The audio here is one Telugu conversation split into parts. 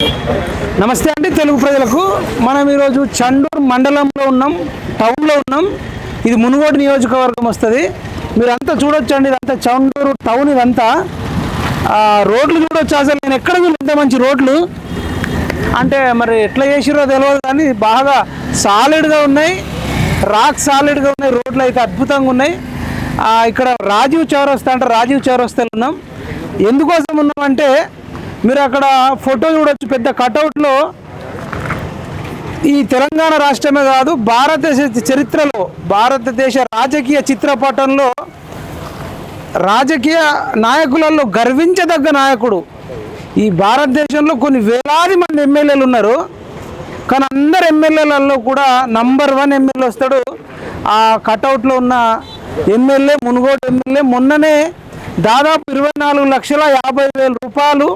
నమస్తే అండి తెలుగు ప్రజలకు. మనం ఈరోజు చండూరు మండలంలో ఉన్నాం, టౌన్లో ఉన్నాం. ఇది మునుగోడు నియోజకవర్గం వస్తుంది. మీరంతా చూడొచ్చు అండి, ఇదంతా చండూరు టౌన్. ఇదంతా రోడ్లు చూడొచ్చు. అసలు నేను ఎక్కడ చూడలేదు ఇంత మంచి రోడ్లు. అంటే మరి ఎట్లా చేసిరో తెలియదు కానీ బాగా సాలిడ్గా ఉన్నాయి, రాక్ సాలిడ్గా ఉన్నాయి. రోడ్లు అయితే అద్భుతంగా ఉన్నాయి. ఇక్కడ రాజీవ్ చౌరస్తా అంటే రాజీవ్ చౌరస్తాలో ఉన్నాం. ఎందుకోసం ఉన్నామంటే మీరు అక్కడ ఫోటో చూడొచ్చు. పెద్ద కటౌట్లో ఈ తెలంగాణ రాష్ట్రమే కాదు, భారతదేశ చరిత్రలో, భారతదేశ రాజకీయ చిత్రపటంలో రాజకీయ నాయకులలో గర్వించదగ్గ నాయకుడు. ఈ భారతదేశంలో కొన్ని వేలాది మంది ఎమ్మెల్యేలు ఉన్నారు, కానీ అందరు ఎమ్మెల్యేలలో కూడా నంబర్ 1 ఎమ్మెల్యే వస్తాడు. ఆ కటౌట్లో ఉన్న ఎమ్మెల్యే మునుగోడు ఎమ్మెల్యే. మొన్ననే దాదాపు 24,50,000 రూపాయలు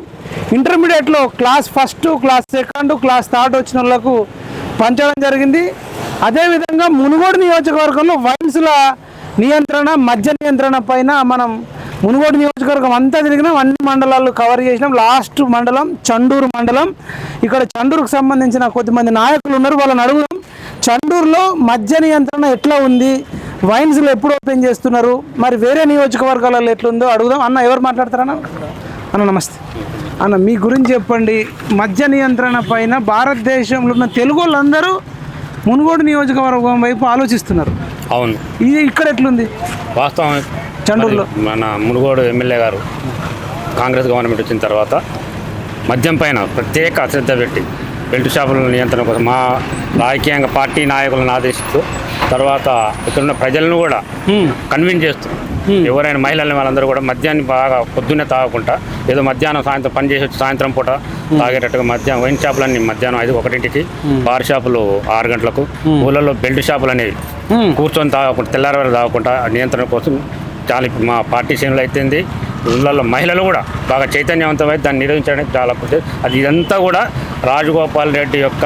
ఇంటర్మీడియట్లో క్లాస్ 1, క్లాస్ 2, క్లాస్ 3 వచ్చిన వాళ్ళకు పంచడం జరిగింది. అదేవిధంగా మునుగోడు నియోజకవర్గంలో వైన్స్ల నియంత్రణ, మద్య నియంత్రణ పైన మనం మునుగోడు నియోజకవర్గం అంతా తిరిగినాం. అన్ని మండలాలు కవర్ చేసినాం. లాస్ట్ మండలం చండూరు మండలం. ఇక్కడ చండూరుకు సంబంధించిన కొద్దిమంది నాయకులు ఉన్నారు, వాళ్ళని అడుగుదాం. చండూరులో మద్య నియంత్రణ ఎట్లా ఉంది, వైన్స్లు ఎప్పుడు ఓపెన్ చేస్తున్నారు, మరి వేరే నియోజకవర్గాలలో ఎట్లుందో అడుగుదాం. అన్న ఎవరు మాట్లాడతారన్నా? అన్న నమస్తే. అన్న మీ గురించి చెప్పండి. మద్య నియంత్రణ పైన భారతదేశంలో ఉన్న తెలుగు వాళ్ళందరూ మునుగోడు నియోజకవర్గం వైపు ఆలోచిస్తున్నారు. అవును, ఇది ఇక్కడ ఎట్లుంది వాస్తవం. చండూరులో మన మునుగోడు ఎమ్మెల్యే గారు కాంగ్రెస్ గవర్నమెంట్ వచ్చిన తర్వాత మద్యం పైన ప్రత్యేక అశ్రద్ధ పెట్టి బెల్ట్ షాపుల నియంత్రణ కోసం మా రాజకీయంగా పార్టీ నాయకులను ఆదేశిస్తూ తర్వాత ఇక్కడున్న ప్రజలను కూడా కన్విన్స్ చేస్తూ ఎవరైనా మహిళల్ని వాళ్ళందరూ కూడా మద్యాన్ని బాగా పొద్దున్నే తాగకుండా ఏదో మధ్యాహ్నం సాయంత్రం పని చేసి వచ్చి సాయంత్రం పూట తాగేటట్టుగా మధ్యాహ్నం వైన్ షాపులన్నీ మధ్యాహ్నం 1:00కి, బార్ షాపులు 6 గంటలకు, ఊళ్ళల్లో బెల్ట్ షాపులు అనేవి కూర్చొని తాగకుండా తెల్లారి వరకు తాగకుండా నియంత్రణ కోసం చాలా మా పార్టీ శ్రేణులు అయితేంది ఊళ్ళల్లో మహిళలు కూడా బాగా చైతన్యవంతమై దాన్ని నిర్వహించడానికి చాలా అది ఇదంతా కూడా రాజగోపాల్ రెడ్డి యొక్క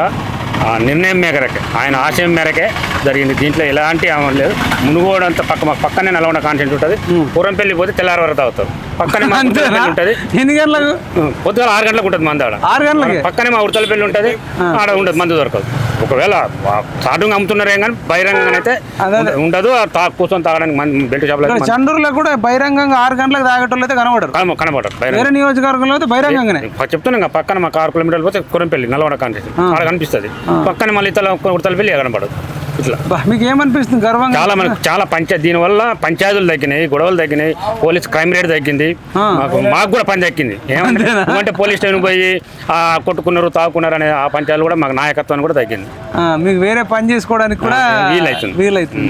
నిర్ణయం మేరకే, ఆయన ఆశయం మేరకే జరిగింది. దీంట్లో ఎలాంటి అమలు లేదు. మునుగోడు అంతా పక్కనే నల్గొండ కాన్సెంట్ ఉంటుంది. పూరంపల్లి పోతే తెల్లారి వరకు తాగుతారు. పక్కనే మా ఉడతలపల్లి ఉంటుంది. ఎన్ని గంటలకు? పొద్దుగా 6 గంటలకు ఉంటుంది మంది. ఆడ 6 గంటలకి పక్కనే మా ఉడతలపల్లి ఉంటుంది. ఆడ ఉండదు, మందు దొరకదు. ఒకవేళ స్టార్టింగ్ అమ్ముతున్నారేం కానీ బహిరంగంగా అయితే ఉండదు. కూర్చొని తాగడానికి బెల్ట్ షాపులు. చండూరులో కూడా బహిరంగంగా 6 గంటలకు తాగేటోళ్ళు అయితే కనబడరు. వేరే నియోజకవర్గంలో అయితే బహిరంగంగానే చెప్తున్నాం. పక్కన మాకు 6 కిలోమీటర్లు పోతే కురంపల్లి నల్గొండ కాన్సెంట్ ఆడ కనిపిస్తుంది. పక్కన మళ్ళీ ఉడతలపల్లి కనబడదు. ఇట్లా మీకు ఏమనిపిస్తుంది? గర్వంగా చాలా మనకు చాలా దీనివల్ల పంచాయతీలు తగ్గినాయి, గొడవలు తగ్గినాయి, పోలీస్ క్రైమ్ రేట్ తగ్గింది. మాకు కూడా పని తగ్గింది. ఏమంటే పోలీస్ స్టేషన్ పోయి కొట్టుకున్నారు, తాగుకున్నారు అనే ఆ పంచాయతీలు కూడా మాకు నాయకత్వాన్ని కూడా తగ్గింది. మీకు వేరే పని చేసుకోవడానికి కూడా వీలవుతుంది.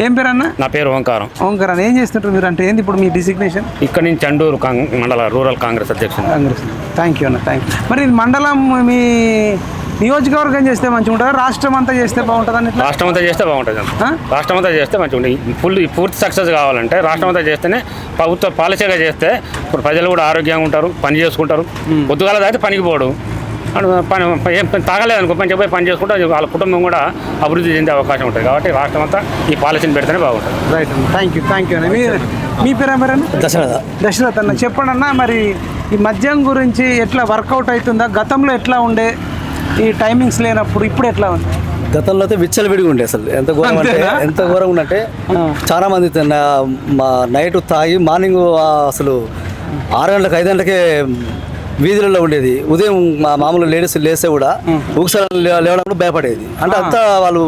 ఏం పేరు అన్న? నా పేరు ఓంకారం. ఓంకారం. ఏం చేస్తుంటారు మీరు? అంటే ఏంది ఇప్పుడు మీ డిసిగ్నేషన్? ఇక్కడ నుంచి చండూరు మండల రూరల్ కాంగ్రెస్ అధ్యక్షుడు. థ్యాంక్ యూ అన్న, థ్యాంక్ యూ. మరి మండలం మీ నియోజకవర్గం చేస్తే మంచిగా ఉంటుందా, రాష్ట్రం అంతా చేస్తే బాగుంటుందని? రాష్ట్రం అంతా చేస్తే బాగుంటుంది. రాష్ట్రం అంతా చేస్తే మంచిగా ఉంటుంది. పూర్తి సక్సెస్ కావాలంటే రాష్ట్రం అంతా చేస్తేనే, ప్రభుత్వ పాలసీగా చేస్తే ఇప్పుడు ప్రజలు కూడా ఆరోగ్యంగా ఉంటారు, పని చేసుకుంటారు. పొద్దుగాల అయితే పనికి పోడు, ఏం తాగలేదు అనుకో, మంచిగా పోయి పని చేసుకుంటే వాళ్ళ కుటుంబం కూడా అభివృద్ధి చెందే అవకాశం ఉంటుంది. కాబట్టి రాష్ట్రం అంతా ఈ పాలసీని పెడితేనే బాగుంటుంది. రైట్ అన్న, థ్యాంక్ యూ అన్న. మీ పేరు ఏమన్నా? దశరథ్ అన్న. చెప్పండి అన్న, మరి ఈ మద్యం గురించి ఎట్లా వర్కౌట్ అవుతుందా? గతంలో ఎట్లా ఉండే ఈ టైమింగ్స్ లేనప్పుడు, ఇప్పుడు ఎట్లా ఉంది? గతంలో అయితే విచ్చలవిడిగా ఉండే. అసలు ఎంత ఘోరంగా ఉందంటే చాలా మంది మా నైట్ తాగి మార్నింగ్ అసలు 6 గంటలకు 5 గంటలకే వీధులలో ఉండేది. ఉదయం మామూలు లేడీస్ లేస్తే కూడా ఒకసారి లేవడం భయపడేది. అంటే అంతా వాళ్ళు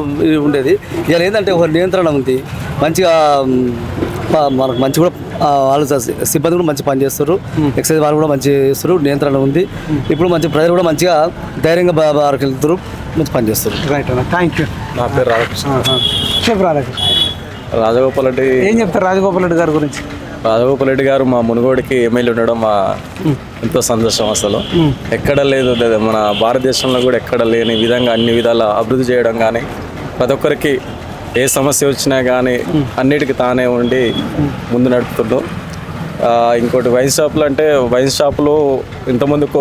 ఉండేది. ఇలా ఏంటంటే ఒక నియంత్రణ ఉంది, మంచిగా మనకు మంచి కూడా వాళ్ళు సిబ్బంది కూడా మంచి పని చేస్తారు, ఎక్సైజ్ వాళ్ళు కూడా మంచిగా చేస్తారు, నియంత్రణ ఉంది. ఇప్పుడు మంచి ప్రజలు కూడా మంచిగా ధైర్యంగా బాగా వెళ్తారు, మంచి పని చేస్తారు. రైట్ అన్న, థ్యాంక్ యూ. నా పేరు రాధాకృష్ణ. చెప్పు రాధాకృష్ణ. రాజగోపాల్ రెడ్డి. ఏం చెప్తారు రాజగోపాల్ రెడ్డి గారి గురించి? రాజగోపాల్ రెడ్డి గారు మా మునుగోడికి ఎమ్మెల్యే ఉండడం మా ఎంతో సంతోషం. అసలు ఎక్కడ లేదు, మన భారతదేశంలో కూడా ఎక్కడ లేని విధంగా అన్ని విధాల అభివృద్ధి చేయడం కానీ, ప్రతి ఒక్కరికి ఏ సమస్య వచ్చినా కానీ అన్నిటికీ తానే ఉండి ముందు నడుపుతుంటాం. ఇంకోటి వైన్ షాపులు అంటే, వైన్ షాపులు ఇంతకుముందుకు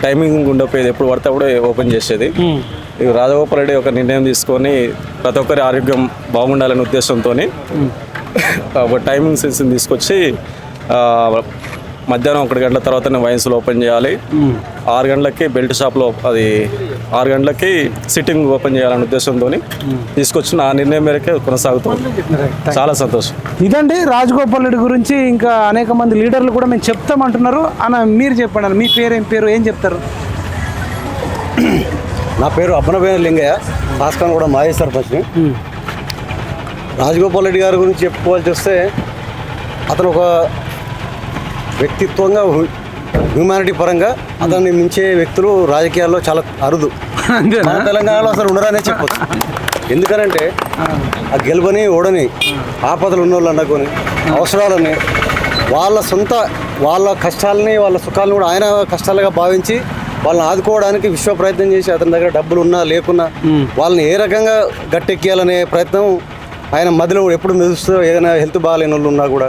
టైమింగ్ ఉండకపోయేది, ఎప్పుడు పడితే అప్పుడే ఓపెన్ చేసేది. రాజగోపాల్ రెడ్డి ఒక నిర్ణయం తీసుకొని ప్రతి ఒక్కరి ఆరోగ్యం బాగుండాలనే ఉద్దేశంతో ఒక టైమింగ్ సెన్స్ని తీసుకొచ్చి మధ్యాహ్నం 1 గంటల తర్వాతనే వైన్స్లో ఓపెన్ చేయాలి, 6 గంటలకి బెల్ట్ షాప్లో అది 6 గంటలకి సిట్టింగ్ ఓపెన్ చేయాలనే ఉద్దేశంతో తీసుకొచ్చిన ఆ నిర్ణయం మేరకే కొనసాగుతుంది. చాలా సంతోషం. ఇదండి రాజగోపాల్ రెడ్డి గురించి. ఇంకా అనేక మంది లీడర్లు కూడా మేము చెప్తామంటున్నారు. అన్న మీరు చెప్పండి అన్న, మీ పేరు ఏం పేరు, ఏం చెప్తారు? నా పేరు అప్పనపేన లింగయ్య, భాస్కర్ కూడా మాజీ సర్పంచ్ని. రాజగోపాల్ రెడ్డి గారి గురించి చెప్పుకోవాల్సి వస్తే అతను ఒక వ్యక్తిత్వంగా హ్యూమానిటీ పరంగా అతన్ని మించే వ్యక్తులు రాజకీయాల్లో చాలా అరుదు. మన తెలంగాణలో అసలు ఉండరనే చెప్పచ్చు. ఎందుకనంటే ఆ గెలుపని ఓడని ఆపదలు ఉన్న వాళ్ళు అనుకొని అవసరాలని వాళ్ళ కష్టాలని వాళ్ళ సుఖాలను కూడా ఆయన కష్టాలుగా భావించి వాళ్ళని ఆదుకోవడానికి విశ్వ ప్రయత్నం చేసి అతని దగ్గర డబ్బులు ఉన్నా లేకున్నా వాళ్ళని ఏ రకంగా గట్టెక్కియాలనే ప్రయత్నం ఆయన మధ్యలో ఎప్పుడు మెదుస్తూ ఏదైనా హెల్త్ బాగాలేని వాళ్ళు ఉన్నా కూడా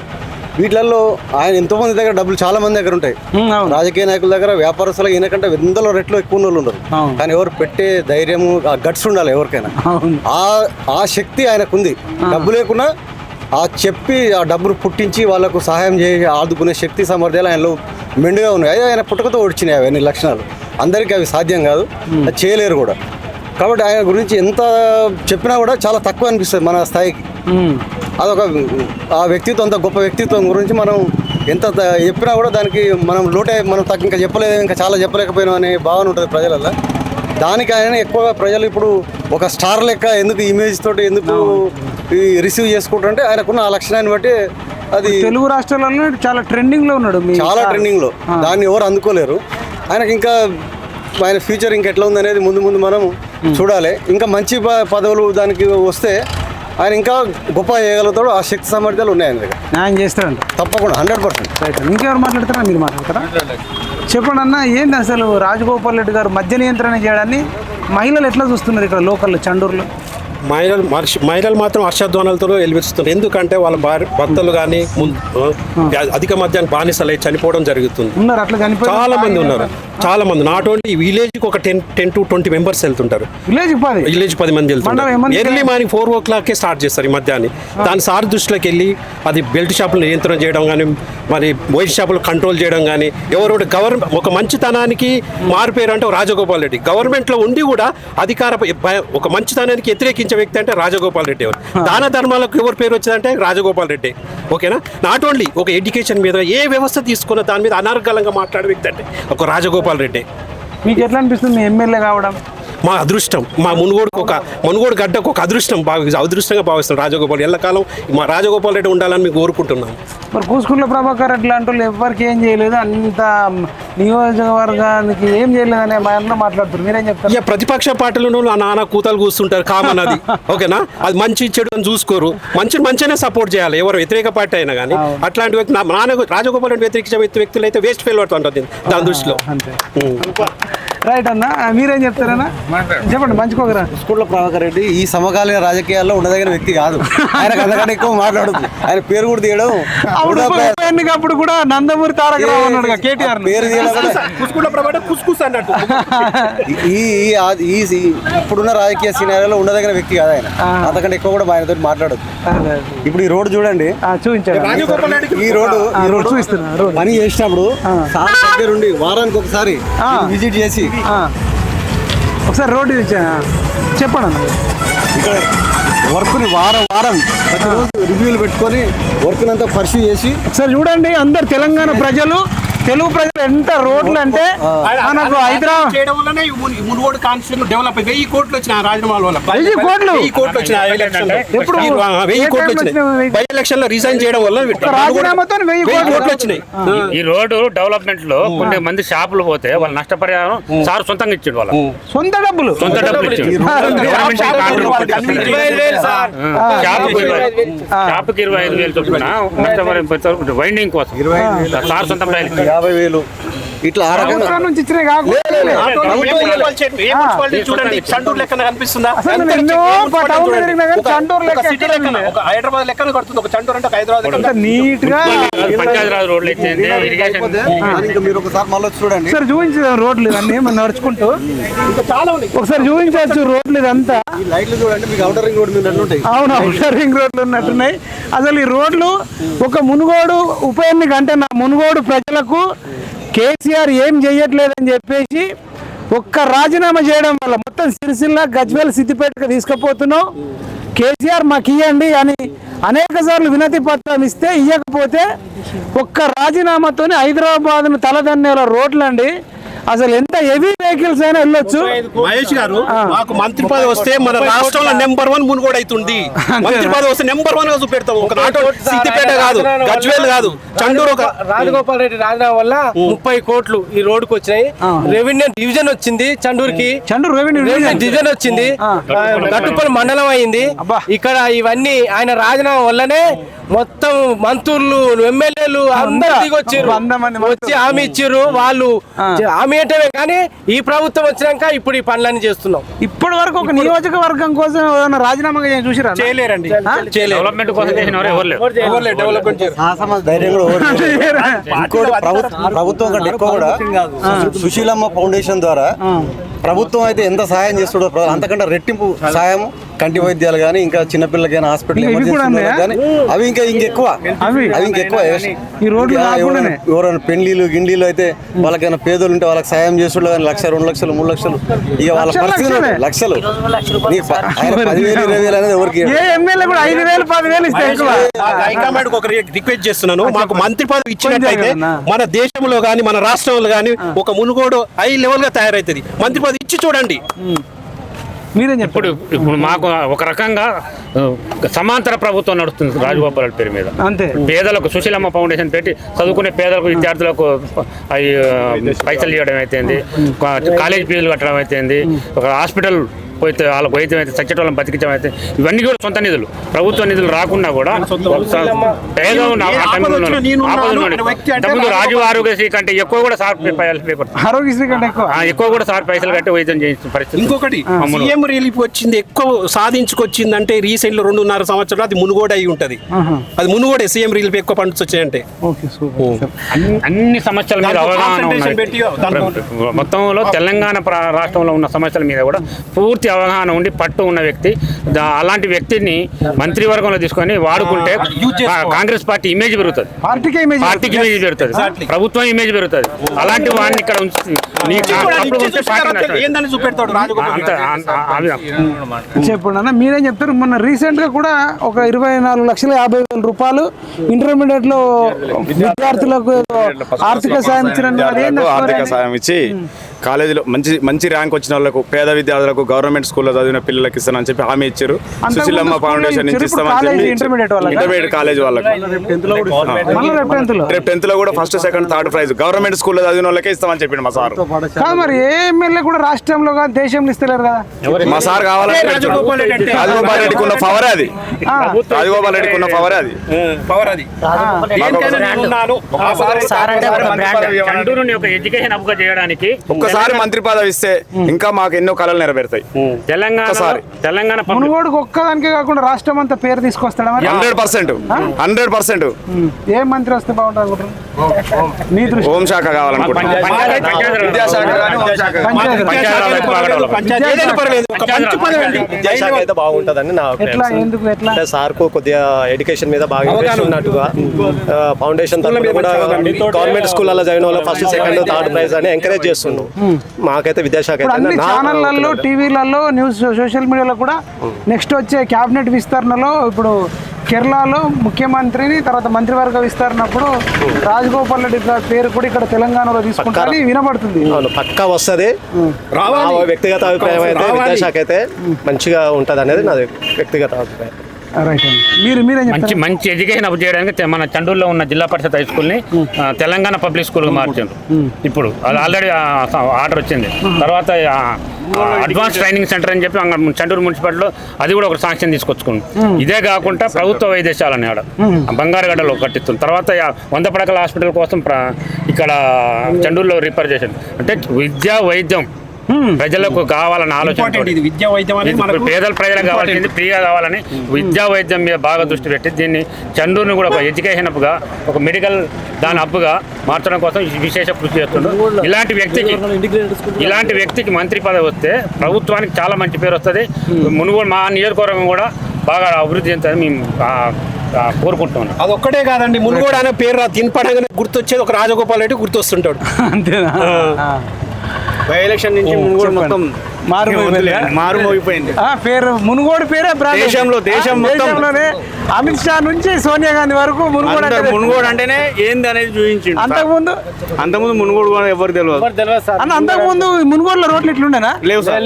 వీటిల్లో ఆయన ఎంతోమంది దగ్గర డబ్బులు చాలా మంది దగ్గర ఉంటాయి. రాజకీయ నాయకుల దగ్గర వ్యాపారస్తులు ఈయనకంటే 100 రెట్లు ఎక్కువ వాళ్ళు ఉండరు. కానీ ఎవరు పెట్టే ధైర్యము ఆ గట్స్ ఉండాలి ఎవరికైనా. ఆ శక్తి ఆయనకుంది. డబ్బు లేకున్నా చెప్పి ఆ డబ్బును పుట్టించి వాళ్ళకు సహాయం చేసి ఆదుకునే శక్తి సామర్థ్యాలు ఆయనలో మెండుగా ఉన్నాయి. అవి ఆయన పుట్టుకతో వచ్చినాయి అవన్నీ లక్షణాలు. అందరికీ అవి సాధ్యం కాదు, అది చేయలేరు కూడా. కాబట్టి ఆయన గురించి ఎంత చెప్పినా కూడా చాలా తక్కువ అనిపిస్తుంది మన స్థాయికి. అదొక ఆ వ్యక్తిత్వం, అంత గొప్ప వ్యక్తిత్వం గురించి మనం ఎంత చెప్పినా కూడా దానికి మనం ఇంకా చెప్పలేదు, ఇంకా చాలా చెప్పలేకపోయినాం అనే భావన ఉంటుంది ప్రజలలో. దానికి ఆయన ఎక్కువగా ప్రజలు ఇప్పుడు ఒక స్టార్ లెక్క ఎందుకు ఇమేజ్ తోటి ఎందుకు రిసీవ్ చేసుకుంటారంటే ఆయనకున్న ఆ లక్షణాన్ని బట్టి అది తెలుగు రాష్ట్రాలలో చాలా ట్రెండింగ్లో ఉన్నాడు, చాలా ట్రెండింగ్లో. దాన్ని ఎవరు అందుకోలేరు. ఆయనకి ఇంకా ఆయన ఫ్యూచర్ ఇంకా ఎట్లా ఉందనేది ముందు మనం చూడాలి. ఇంకా మంచి పదవులు దానికి వస్తే ఆయన ఇంకా గొప్ప చేయగలుగుతాడు. ఆ శక్తి సామర్థ్యాలు ఉన్నాయి ఆయన దగ్గర. న్యాయం చేస్తాడంట తప్పకుండా 100%. రైట్. ఇంకెవరు మాట్లాడతారా? మీరు మాట్లాడతారా? చెప్పండి అన్న, ఏంది అసలు రాజగోపాల్ రెడ్డి గారు మద్య నియంత్రణ చేయడాన్ని మహిళలు ఎట్లా చూస్తున్నారు ఇక్కడ లోకల్లో చండూరులో? మహిళలు మాత్రం హర్షధ్వానాలతో వెలిపిస్తున్నారు. ఎందుకంటే వాళ్ళ భర్తలు కానీ అధిక మద్యానికి బానిసలై చనిపోవడం జరుగుతుంది. ఉన్నారు అట్లా చనిపోయి చాలా మంది ఉన్నారు. చాలా మంది నాట్ ఓన్లీ విలేజ్కి ఒక 10 to 20 మెంబర్స్ వెళ్తుంటారు. విలేజ్ 10 మంది వెళ్తుంటారు. ఎర్లీ మార్నింగ్ 4 o'clock స్టార్ట్ చేస్తారు ఈ మధ్యాహ్నం. దాని సార్ దృష్టిలోకి వెళ్ళి అది బెల్ట్ షాపులు నియంత్రణ చేయడం కానీ, మరి వైట్ షాపులు కంట్రోల్ చేయడం కానీ, ఎవరు గవర్నమెంట్ ఒక మంచితనానికి మారిపోయారు అంటే రాజగోపాల్ రెడ్డి. గవర్నమెంట్లో ఉండి కూడా ఒక మంచితనానికి వ్యతిరేకించే వ్యక్తి అంటే రాజగోపాల్ రెడ్డి. ఎవరు దాన ధర్మాలకు ఎవరు పేరు వచ్చిందంటే రాజగోపాల్ రెడ్డి. ఓకేనా? నాట్ ఓన్లీ ఒక ఎడ్యుకేషన్ మీద ఏ వ్యవస్థ తీసుకున్న దాని మీద అనర్గళంగా మాట్లాడే వ్యక్తి అంటే ఒక రాజగోపాల్ రెడ్డి. మీకు ఎట్లా అనిపిస్తుంది ఎమ్మెల్యే కావడం? మా అదృష్టం, మా మునుగోడు గడ్డకు ఒక అదృష్టంగా భావిస్తాం రాజగోపాల్. ఎల్లకాలం మా రాజగోపాల్ రెడ్డి ఉండాలని మేము కోరుకుంటున్నాం. మరి కూసుకుల ప్రభాకర్ రెడ్డి లాంటి వాళ్ళు ఎవరికి ఏం చేయలేదు, అంత నియోజకవర్గానికి ఏం చేయలేదు అనే మాటలో మాట్లాడుతున్నారు. మీరేం చెప్తారు? ఇక ప్రతిపక్ష పార్టీలను నానా కూతలు కూస్తుంటారు, కామన్ అది. ఓకేనా? అది మంచి చెడు అని చూసుకోరు. మంచిగానే సపోర్ట్ చేయాలి ఎవరు వ్యతిరేక పార్టీ అయినా కానీ. అట్లాంటి వ్యక్తి రాజగోపాల్ రెడ్డి వ్యతిరేకించే వ్యక్తులు అయితే వేస్ట్ ఫెయిల్ అవుతుంటుంది దాని దృష్టిలో. రైట్ అన్న, మీరేం చెప్తారన్నా? చెప్పండి. మంచుకోగరా స్కూళ్ళ ప్రభాకర్ రెడ్డి ఈ సమకాలీన రాజకీయాల్లో ఉండదగిన వ్యక్తి కాదు. ఆయనకు అంతకంటే ఎక్కువ మాట్లాడుతుంది. ఆయన పేరు కూడా తీయడం ఎన్నికప్పుడు కూడా నందమూరి తారక రావు అన్నాడు కేటీఆర్ పేరు ఇప్పుడున్న రాజకీయ సినారియోలో ఉండదగిన వ్యక్తి కాదు ఆయన. అంతకంటే ఎక్కువ కూడా ఆయనతో మాట్లాడదు. ఇప్పుడు ఈ రోడ్డు చూడండి, చూపించండి. ఈ రోడ్డు చూపిస్తున్నా. పని చేసినప్పుడు సార్ దగ్గరుండి వారానికి ఒకసారి విజిట్ చేసి ఒకసారి రోడ్డు చెప్పండి అన్న. ఇక్కడ వర్క్ని వారం ప్రతిరోజు రివ్యూలు పెట్టుకొని వర్క్ని అంతా పరిశీలి చేసి ఒకసారి చూడండి. అందరు తెలంగాణ ప్రజలు, తెలుగు ప్రజలు ఎంత రోడ్లు అంటే మనకు హైదరాబాద్ మునుగోడు కాన్స్టిట్యూషన్ డెవలప్ 1000 కోట్లు వచ్చినాయి రాజీనామాల వల్ల. 1000 కోట్లు వచ్చినాయి. 1000 కోట్లు వచ్చినాయి. బై ఎలక్షన్ లో రిజైన్ చేయడం వల్ల రాజీనామాతో 1000 కోట్లు వచ్చినాయి. ఈ రోడ్డు డెవలప్మెంట్ లో కొన్ని మంది షాపులు పోతే వాళ్ళు నష్టపరిహారం సార్ సొంతంగా ఇచ్చాడు. వాళ్ళ సొంత డబ్బులు ఇచ్చాడు. షాపుకి 25,000 చొప్పున నష్టపరిహారం వైండింగ్ కోసం సార్ సొంతం 50,000 ఇట్లా ఆ రకంగా ప్రభుత్వం నుంచి ఇచ్చినవి కాకుండా చూడండి చండూరు లెక్కన కనిపిస్తుందా? అసలు నేను ఎన్నో టౌన్లో తిరిగినా కానీ చండూరు లెక్క సిటీ ఎక్కడా లెక్కన, లేదు. ఒక హైదరాబాద్ లెక్కన కడుతుంది. ఒక చండూరు అంటే ఒక హైదరాబాద్ లెక్కన. అంత నీట్ గా పంచాయతీరాజ్ రోడ్లు ఇచ్చింది, ఇరిగేషన్ ఇంకా మీరు ఒకసారి మళ్ళీ చూడండి. ఒకసారి చూపించు రోడ్లు ఇవన్నీ మనం నడుచుకుంటూ ఒకసారి చూపించవచ్చు రోడ్లు ఇదంతా. ఈ లైట్లు చూడండి, మీకు అవుటర్ రింగ్ రోడ్ మీద ఉంటాయి. అవును, అవుటర్ రింగ్ రోడ్లు ఉన్నట్టున్నాయి. అసలు ఈ రోడ్లు ఒక మునుగోడు ఉప ఎన్నిక అంటే నా మునుగోడు ప్రజలకు కేసీఆర్ ఏం చేయట్లేదని చెప్పేసి ఒక్క రాజీనామా చేయడం వల్ల మొత్తం సిరిసిల్ల గజ్వేల్ సిద్దిపేటకు తీసుకుపోతున్నాం. కేసీఆర్ మాకు ఇవ్వండి అని అనేక సార్లు వినతి పత్రం ఇస్తే ఇవ్వకపోతే ఒక్క రాజీనామాతోనే హైదరాబాద్ను తలదన్నేల రోడ్లండి. అసలు ఎంత హెవీ వెహికల్స్ అయినా వెళ్ళొచ్చు. మహేష్ గారు, మాకు మంత్రి పదవి వస్తే మన రాష్ట్రంలో నెంబర్ 1 మునుగోడు అవుతుంది. మంత్రి పదవి వస్తే నెంబర్ 1 గా చూపెడతాం. ఒక నాటో సిద్దిపేట కాదు, గజ్వేల్ కాదు, చండూరు. ఒక రాజగోపాల్ రెడ్డి రాజీనామా వల్ల 30 కోట్లు ఈ రోడ్డుకు వచ్చినాయి. రెవెన్యూ డివిజన్ వచ్చింది చండూరుకి, చండూరు రెవెన్యూ డివిజన్ వచ్చింది, గట్టుపల్లి మండలం అయింది. ఇక్కడ ఇవన్నీ ఆయన రాజీనామా వల్లనే మొత్తం మంత్రులు ఎమ్మెల్యేలు అందరు దిగొచ్చారు, వచ్చి హామీ ఇచ్చారు. వాళ్ళు హామీ అంటే కానీ ఈ ప్రభుత్వం వచ్చినాక ఇప్పుడు ఈ పనులన్నీ చేస్తున్నాం. ఇప్పటి వరకు ఒక నియోజకవర్గం కోసం ఏదైనా రాజీనామా చూసిరా? చేయలేరండి. డెవలప్మెంట్ కోసం చేసిన వారు ఎవరు లేరు. డెవలప్మెంట్ ధైర్యం కూడా ఇంకోటి ప్రభుత్వం కంటే ఎక్కువ కూడా సుశీలమ్మ ఫౌండేషన్ ద్వారా ప్రభుత్వం అయితే ఎంత సహాయం చేస్తుండో అంతకంటే రెట్టింపు సహాయం కంటి వైద్యాలు కానీ ఇంకా చిన్నపిల్లలకి కానీ హాస్పిటల్ కానీ అవి ఇంకెక్కువ ఈ రోడ్లు ఎవరైనా పెళ్లిలు గిండిలు అయితే వాళ్ళకైనా పేదలు ఉంటే వాళ్ళకి సాయం చేస్తుండే కానీ 1,00,000 2 లక్షలు 3 లక్షలు ఇక వాళ్ళ పరిస్థితి లక్షలు. ఆయన 10,000 20,000 అనేది ఎవరికి ఎమ్మెల్యే కూడా 5,000 10,000 ఇస్తే ఎక్కువ. హైకమాండ్ ఒక రిక్వెస్ట్ చేస్తున్నాను, మాకు మంత్రి పదవి ఇచ్చినట్టయితే మన దేశంలో కానీ మన రాష్ట్రంలో కానీ ఒక మునుగోడు హై లెవెల్ గా తయారైతుంది. మంత్రి పదవి ఇచ్చి చూడండి. మీరేం చెప్పారు? ఇప్పుడు మాకు ఒక రకంగా సమాంతర ప్రభుత్వం నడుస్తుంది రాజగోపాల్ రెడ్డి పేరు మీద. అంతే. పేదలకు సుశీలమ్మ ఫౌండేషన్ పెట్టి చదువుకునే పేదలకు విద్యార్థులకు అవి పైసలు ఇవ్వడం అయితేంది, కాలేజ్ ఫీజులు కట్టడం అయితేంది, ఒక హాస్పిటల్ పోతే వాళ్ళకి వైద్యం అయితే చచ్చేటోళ్ళని బతికించడం అయితే ఇవన్నీ కూడా సొంత నిధులు, ప్రభుత్వ నిధులు రాకుండా కూడా పేద రాజు ఆరోగ్యశ్రీ కంటే ఎక్కువ కూడా సార్ ఆరోగ్యశ్రీ కంటే ఎక్కువ కూడా సార్ పైసలు కట్టి వైద్యం చేయించిన పరిస్థితి. ఇంకొకటి సీఎం రిలీఫ్ వచ్చింది ఎక్కువ సాధించుకొచ్చింది అంటే రీసెంట్ లో 2.5 సంవత్సరాలు అది మునుగోడు అయి ఉంటది. అది మునుగోడే సీఎం రిలీఫ్ ఎక్కువ ఫండ్స్ వచ్చాయంటే. అన్ని సమస్యల మీద అవగాహన ఉన్నాయి. మొత్తంలో తెలంగాణ రాష్ట్రంలో ఉన్న సమస్యల మీద కూడా పూర్తి అవగాహన ఉండి పట్టు ఉన్న వ్యక్తి. అలాంటి వ్యక్తిని మంత్రివర్గంలో తీసుకొని వాడుకుంటే కాంగ్రెస్ పార్టీ ఇమేజ్ పెరుగుతుంది, పార్టీకి ఇమేజ్ పెరుగుతుంది, ప్రభుత్వం ఇమేజ్ పెరుగుతుంది. అలాంటి వాడిని ఇక్కడ చెప్పండి. మీరేం చెప్తారు? మొన్న రీసెంట్ గా కూడా ఒక 24,50,000 రూపాయలు ఇంటర్మీడియట్ లో విద్యార్థులకు ఆర్థిక సాయం ఇచ్చి కాలేజీలో మంచి ర్యాంక్ వచ్చిన వాళ్ళకు, పేద విద్యార్థులకు, గవర్నమెంట్ స్కూల్లో చదివిన పిల్లలకి ఇస్తానని చెప్పి హామీ ఇచ్చారు. సుశీలమ్మ ఫౌండేషన్ నుంచి ఇస్తామని చెప్పి ఇంటర్మీడియట్ కాలేజ్ వాళ్ళకి రేపు 10th లో కూడా first second third prize government స్కూల్లో చదివిన వాళ్ళకే ఇస్తామని చెప్పిండు మా సార్. మరి ఏ ఎమ్మెల్యే కూడా రాష్ట్రంలో దేశంలో ఇస్తలేరు కదా. మా సార్ కావాలంటే రాజగోపాల్ రెడ్డికి ఉన్న పవరే అది. రాజగోపాల్ రెడ్డికి ఉన్న పవరే అది. ఎడ్యుకేషన్ హబ్ గా చేయడానికి ఒక్కసారి మంత్రి పదవి ఇస్తే ఇంకా మాకు ఎన్నో కళలు నెరవేరుతాయి. తెలంగాణ మునుగోడుకు ఒక్కదానికే కాకుండా రాష్ట్రం అంతా పేరు తీసుకొస్తాడా? 100%. ఏ మంత్రి వస్తే బాగుంటుంది? హోం శాఖ కావాలనుకుంటున్నాను. అయితే బాగుంటుందని నా అభిప్రాయం. సార్కు కొద్దిగా ఎడ్యుకేషన్ మీద బాగా ఇంట్రెస్ట్ ఉన్నట్టుగా ఫౌండేషన్ తరఫున కూడా గవర్నమెంట్ స్కూళ్ళలో చదివిన వాళ్ళు ఫస్ట్ సెకండ్ థర్డ్ ప్రైజ్ అని ఎంకరేజ్ చేస్తుండ్రు. మాకైతే విద్యాశాఖ ఛానళ్లలో, టీవీలలో, న్యూస్, సోషల్ మీడియాలో కూడా నెక్స్ట్ వచ్చే క్యాబినెట్ విస్తరణలో ఇప్పుడు కేరళలో ముఖ్యమంత్రిని తర్వాత మంత్రివర్గ విస్తరణప్పుడు రాజగోపాల్ రెడ్డి పేరు కూడా ఇక్కడ తెలంగాణలో తీసుకుంటారని వినబడుతుంది. పక్కా వస్తుంది. వ్యక్తిగత అభిప్రాయం అయితే విద్యాశాఖ అయితే మంచిగా ఉంటుంది అనేది నా వ్యక్తిగత అభిప్రాయం. రైట్ అండి. మీరేం చెప్తారు? మంచి ఎడ్యుకేషన్ అప్ చేయడానికి మన చండూరులో ఉన్న జిల్లా పరిషత్ హై స్కూల్ని తెలంగాణ పబ్లిక్ స్కూల్గా మార్చారు. ఇప్పుడు అది ఆల్రెడీ ఆర్డర్ వచ్చింది. తర్వాత అడ్వాన్స్ ట్రైనింగ్ సెంటర్ అని చెప్పి చండూరు మున్సిపాలిటీలో అది కూడా ఒక శాంక్షన్ తీసుకొచ్చుకుంది. ఇదే కాకుండా ప్రభుత్వ వైద్యశాలని ఆడ బంగారుగడ్డలో కట్టిస్తుంది. తర్వాత 100 పడకల హాస్పిటల్ కోసం ఇక్కడ చండూరులో రిపేర్ చేశారు. అంటే విద్య వైద్యం ప్రజలకు కావాలని ఆలోచన, పేదల ప్రజలకు కావాల్సింది ఫ్రీగా కావాలని విద్యా వైద్యం మీద బాగా దృష్టి పెట్టి దీన్ని చండూరుని కూడా ఒక ఎడ్యుకేషన్ హబ్గా, ఒక మెడికల్ దాని హబ్గా మార్చడం కోసం విశేష కృషి చేస్తుండ్రు. ఇలాంటి వ్యక్తికి మంత్రి పదవి వస్తే ప్రభుత్వానికి చాలా మంచి పేరు వస్తుంది. మునుగోడు మా నియోజకవర్గం కూడా బాగా అభివృద్ధి చెందుతుంది మేము కోరుకుంటున్నాం. అది ఒక్కటే కాదండి, మునుగోడు అనే పేరు తినపడంగానే గుర్తొచ్చేది ఒక రాజగోపాల్ రెడ్డి గుర్తొస్తుంటాడు. అంతేనా? బై ఎలక్షన్ నుంచి మునుగోడు మొత్తం మారుమోగిపోయింది. పేరు మునుగోడు పేరే దేశంలోనే అమిత్ షా నుంచి సోనియా గాంధీ వరకు మునుగోడు అంటేనే ఏంది అనేది చూపించింది. అంతకుముందు మునుగోడు కూడా ఎవరు తెలియదు అన్న. అంతకుముందు మునుగోడులో రోడ్లు ఇట్లుండేనా? లేవు సార్,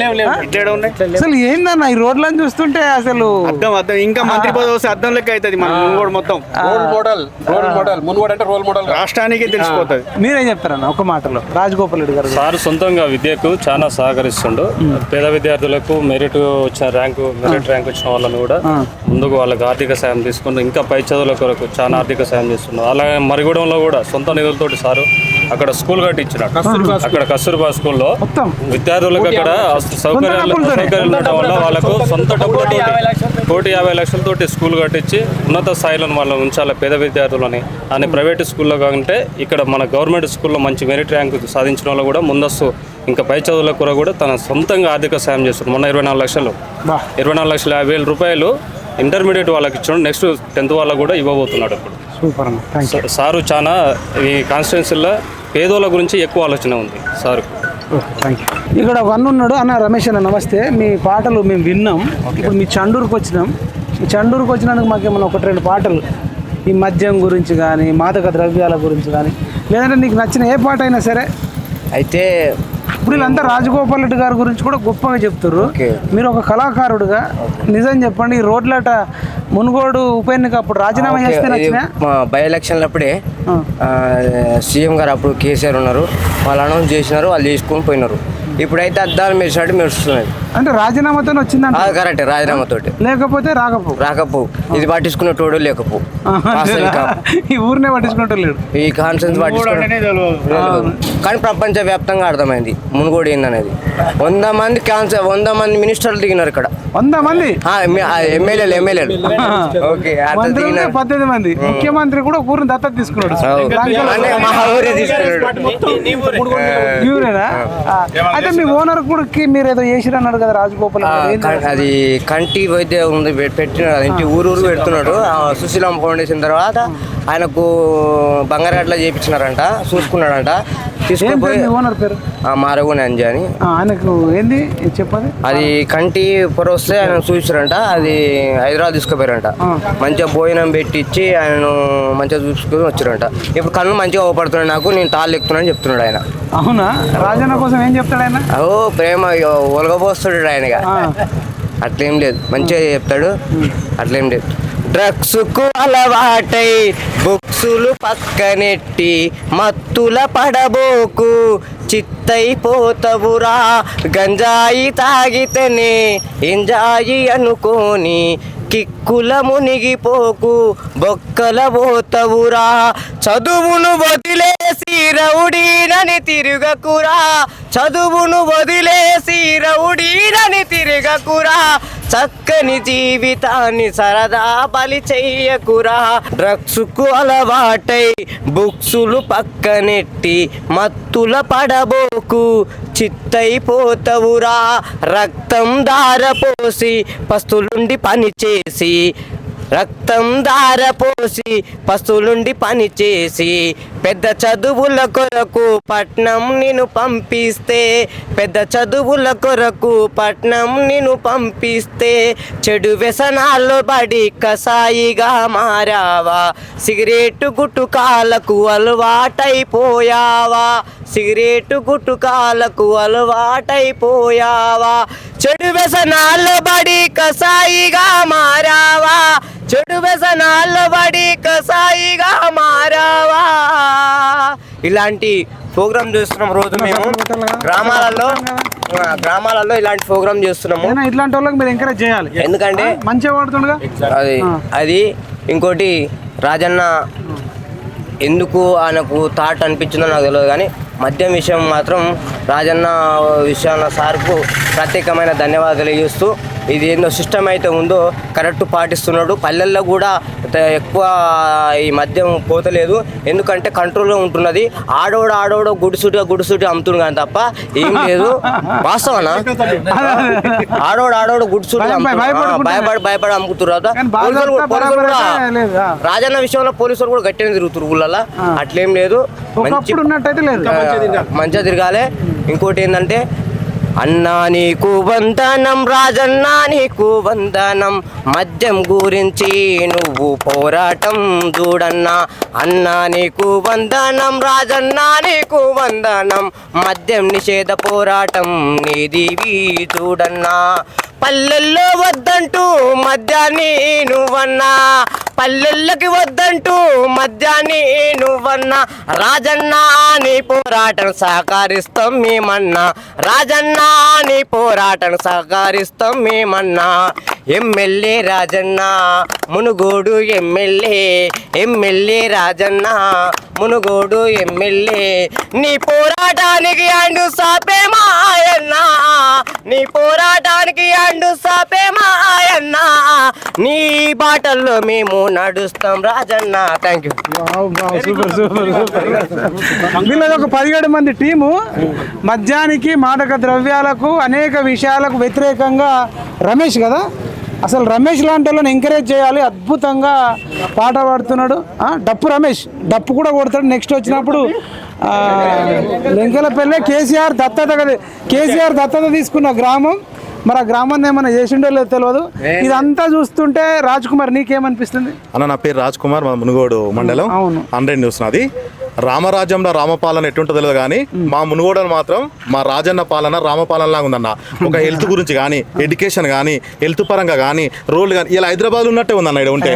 అసలు ఏందన్న ఈ రోడ్లను చూస్తుంటే అసలు అర్థం ఇంకా మంత్రి పదవి వస్తే అర్థం లెక్క అవుతుంది. మన మునుగోడు మొత్తం మునుగోడు అంటే రోల్ మోడల్ రాష్ట్రానికి తెలిసిపోతుంది. మీరేం చెప్తారన్న ఒక మాటలో? రాజగోపాల్ రెడ్డి గారు సార్ సొంతంగా విద్యకు చాలా సహకరిస్తుండు. పేద విద్యార్థులకు మెరిట్ ర్యాంక్ వచ్చిన వాళ్ళని కూడా ముందుకు వాళ్ళకి ఆర్థిక సాయం తీసుకుంటూ ఇంకా పై చదువుల కొరకు చాలా ఆర్థిక సాయం చేస్తున్నారు. అలాగే మరిగూడెంలో కూడా సొంత నిధులతోటి సారు అక్కడ స్కూల్ కట్టించినాడు. అక్కడ కస్తూర్బా స్కూల్లో విద్యార్థులకు అక్కడ సౌకర్యాలు ఉండటం వల్ల వాళ్ళకు సొంత డబ్బులతో 150 లక్షలతోటి స్కూల్ కట్టించి ఉన్నత స్థాయిలో వాళ్ళు ఉంచాలి పేద విద్యార్థులని. అని ప్రైవేట్ స్కూల్లో కాకుంటే ఇక్కడ మన గవర్నమెంట్ స్కూల్లో మంచి మెరిట్ ర్యాంక్ సాధించిన వాళ్ళు కూడా ముందస్తు ఇంకా పై చదువుల కూడా తన సొంతంగా ఆర్థిక సాయం చేస్తున్నారు. మొన్న 24,50,000 రూపాయలు ఇంటర్మీడియట్ వాళ్ళకి ఇచ్చాడు. నెక్స్ట్ 10th వాళ్ళకు కూడా ఇవ్వబోతున్నాడు. ఇప్పుడు సారు చాలా ఈ కాన్స్టిట్యున్సీలో పేదోళ్ళ గురించి ఎక్కువ ఆలోచన ఉంది సార్. ఇక్కడ ఒక అన్న ఉన్నాడు. అన్న రమేష్ అన్న నమస్తే. మీ పాటలు మేము విన్నాం. ఇప్పుడు మీ చండూరుకు వచ్చినాం. మీ చండూరుకు వచ్చినందుకు మాకేమన్నా 1-2 పాటలు ఈ మద్యం గురించి కానీ మాదక ద్రవ్యాల గురించి కానీ లేదంటే నీకు నచ్చిన ఏ పాట అయినా సరే. అయితే ఇప్పుడు వీళ్ళంతా రాజగోపాల్ రెడ్డి గారి గురించి కూడా గొప్పగా చెప్తారు. మీరు ఒక కళాకారుడుగా నిజం చెప్పండి, ఈ రోడ్లట మునుగోడు ఉప ఎన్నిక అప్పుడు రాజీనామా చేస్తే నచ్చిన బై ఎలక్షన్లు అప్పుడే సీఎం గారు అప్పుడు కేసీఆర్ ఉన్నారు, వాళ్ళు అనౌన్స్ చేసినారు, వాళ్ళు చేసుకొని పోయినారు. ఇప్పుడైతే అద్దాలు మెరిసినట్టు మెరుస్తున్నాయి. అంటే రాజీనామాతో వచ్చిందంట. కరెక్ట్, రాజీనామాతోటి లేకపోతే రాకపో ఇది పట్టించుకునేటోడు లేకపో ఈ ఊరినే పట్టించుకునేటోడు లేడు. ఈ కాన్ఫరెన్స్ కానీ ప్రపంచ వ్యాప్తంగా అర్థమైంది మునుగోడు ఏందనేది. 100 మంది మినిస్టర్లు దిగినారు ఇక్కడ. 100 మంది ఎమ్మెల్యేలు 18 మంది. ముఖ్యమంత్రి కూడా ఊరిని దత్తత తీసుకున్నాడు. అయితే మీ ఓనర్ కూడా మీరు ఏదో చేసిరు అన్నారు కదా రాజగోపాల్. అది కంటి వైద్యం ఉంది పెట్టినాడు. ఇంటి ఊరు పెడుతున్నాడు. సుశీలమ్మ ఫౌండేషన్ తర్వాత ఆయనకు బంగారగడ్డలో చేయించినారంట, చూసుకున్నాడంట. తీసుకుపోయి ఓనర్ పేరు మారగోని అంజి అని. ఆయనకు ఏంది చెప్పండి. అది కంటి పొర వస్తే ఆయన చూసారంట. అది హైదరాబాద్ తీసుకుపోయారంట. మంచిగా భోజనం పెట్టించి ఆయనను మంచిగా చూసుకొని వచ్చారంట. ఇప్పుడు కళ్ళు మంచిగా ఓపడుతున్నాడు నాకు, నేను తాళ్ళు ఎక్కుతున్నాను చెప్తున్నాడు ఆయన. అవునా? రాజన్న కోసం ఏం చెప్తాడు ఆయన? ప్రేమ ఒలగబోస్తాడు ఆయనగా. అట్లేం లేదు, మంచిగా చెప్తాడు. అట్లేం లేదు. డ్రగ్స్కు అలవాటై బుక్సులు పక్కనెట్టి మత్తుల పడబోకు, చిత్తైపోతవురా గంజాయి తాగితేనే ఎంజాయి అనుకోని, కిక్కుల మునిగిపోకు బొక్కల పోతవురా. చదువును వదిలేసి రౌడీనని తిరగకురా, చదువును వదిలేసి రౌడీనని తిరగకురా, చక్కని జీవితాన్ని సరదా బలి చెయ్యకురా. డ్రగ్స్కు అలవాటై బుక్సులు పక్కనెట్టి మత్తుల పడబోకు, చిత్తైపోతవురా. రక్తం దారపోసి పస్తులుండి పనిచేసి, రక్తం దారపోసి పస్తులుండి పనిచేసి, పెద్ద చదువుల కొరకు పట్నం నిన్ను పంపిస్తే, పెద్ద చదువుల కొరకు పట్నం నిన్ను పంపిస్తే, చెడు వ్యసనాల్లో పడి కసాయిగా మారావా, సిగరెట్టు గుట్టుకాలకు అలవాటైపోయావా, సిగరెట్టు గుట్టుకాలకు అలవాటైపోయావా. చెడు వ్యసనాల్లో బడి కసాయిగా మారావా, చెడు వ్యసనాల్లో బడి కసాయిగా మారావా. ఇలాంటి ప్రోగ్రామ్ చేస్తున్నాం రోజు మేము గ్రామాలలో ఇలాంటి ప్రోగ్రామ్ చేస్తున్నాము. ఇట్లాంటి వాళ్ళకి మీరు ఎంకరేజ్ చేయాలి, ఎందుకంటే మంచిగా వాడుతుండగా అది ఇంకోటి రాజన్న ఎందుకు ఆయనకు థాట్ అనిపించిందో నాకు తెలియదు, కానీ మద్యం విషయం మాత్రం రాజన్న విషయాల సార్కు ప్రత్యేకమైన ధన్యవాదాలు తెలియజేస్తూ, ఇది ఎన్నో సిస్టమ్ అయితే ఉందో కరెక్ట్ పాటిస్తున్నాడు. పల్లెల్లో కూడా ఎక్కువ ఈ మద్యం పోతలేదు, ఎందుకంటే కంట్రోల్లో ఉంటున్నది. ఆడోడు గుడిసూటి అమ్ముతుంది కానీ తప్ప ఏం లేదు. వాస్తవనా? ఆడోడు గుడిసూటి భయపడి అమ్ముతున్నారు. రాజన్న విషయంలో పోలీసులు కూడా గట్టిగా తిరుగుతున్నారు ఊళ్ళల్లో, అట్లేం లేదు. మంచిగా తిరగాలి. ఇంకోటి ఏంటంటే అన్నా నీకు వందనం, రాజన్నా నీకు వందనం, మద్యం గురించి నువ్వు పోరాటం చూడన్నా. అన్నా నీకు వందనం, రాజన్నా నీకు వందనం, మద్యం నిషేధ పోరాటం నీదివి చూడన్నా. పల్లెల్లో వద్దంటూ మద్యాన్ని నువ్వన్నా, పల్లెల్లోకి వద్దంటూ మద్యాన్ని నువ్వన్నా. రాజన్నా నీ పోరాటం సహకరిస్తాం మేమన్నా, రాజన్నా నీ పోరాటం సహకరిస్తాం మేమన్నా. MLA Rajanna Munugode MLA Rajanna Munugode MLA, నీ పోరాటానికి అండు సాపే మాయన్నా, నీ పోరాటానికి అండు సాపే మాయన్నా. నీ బాటల్లో మేము నడుస్తాం రాజన్న. Thank you. వీళ్ళది ఒక 17 మంది టీము మద్యానికి, మాదక ద్రవ్యాలకు, అనేక విషయాలకు వ్యతిరేకంగా. రమేష్ కదా, అసలు రమేష్ లాంటి వాళ్ళని ఎంకరేజ్ చేయాలి. అద్భుతంగా పాట పాడుతున్నాడు. డప్పు రమేష్ డప్పు కూడా కొడతాడు. నెక్స్ట్ వచ్చినప్పుడు లెంకెలపల్లె కేసీఆర్ దత్తత తీసుకున్న గ్రామం. మరి ఆ గ్రామాన్ని ఏమైనా చేసిండో లేదో తెలియదు. ఇదంతా చూస్తుంటే రాజ్ కుమార్ నీకేమనిపిస్తుంది? అన్న, నా పేరు రాజ్ కుమార్, మా మునుగోడు మండలం 100 న్యూస్ నాది. రామరాజ్యంలో రామపాలన ఎట్టుంటో తెలియదు కానీ మా మునుగోడలు మాత్రం మా రాజన్న పాలన రామపాలన లాగా ఉందన్న. ఒక హెల్త్ గురించి కానీ, ఎడ్యుకేషన్ కానీ, హెల్త్ పరంగా కానీ, రోడ్లు కానీ ఇలా హైదరాబాద్ ఉన్నట్టే ఉందన్న. ఇక్కడ ఉంటే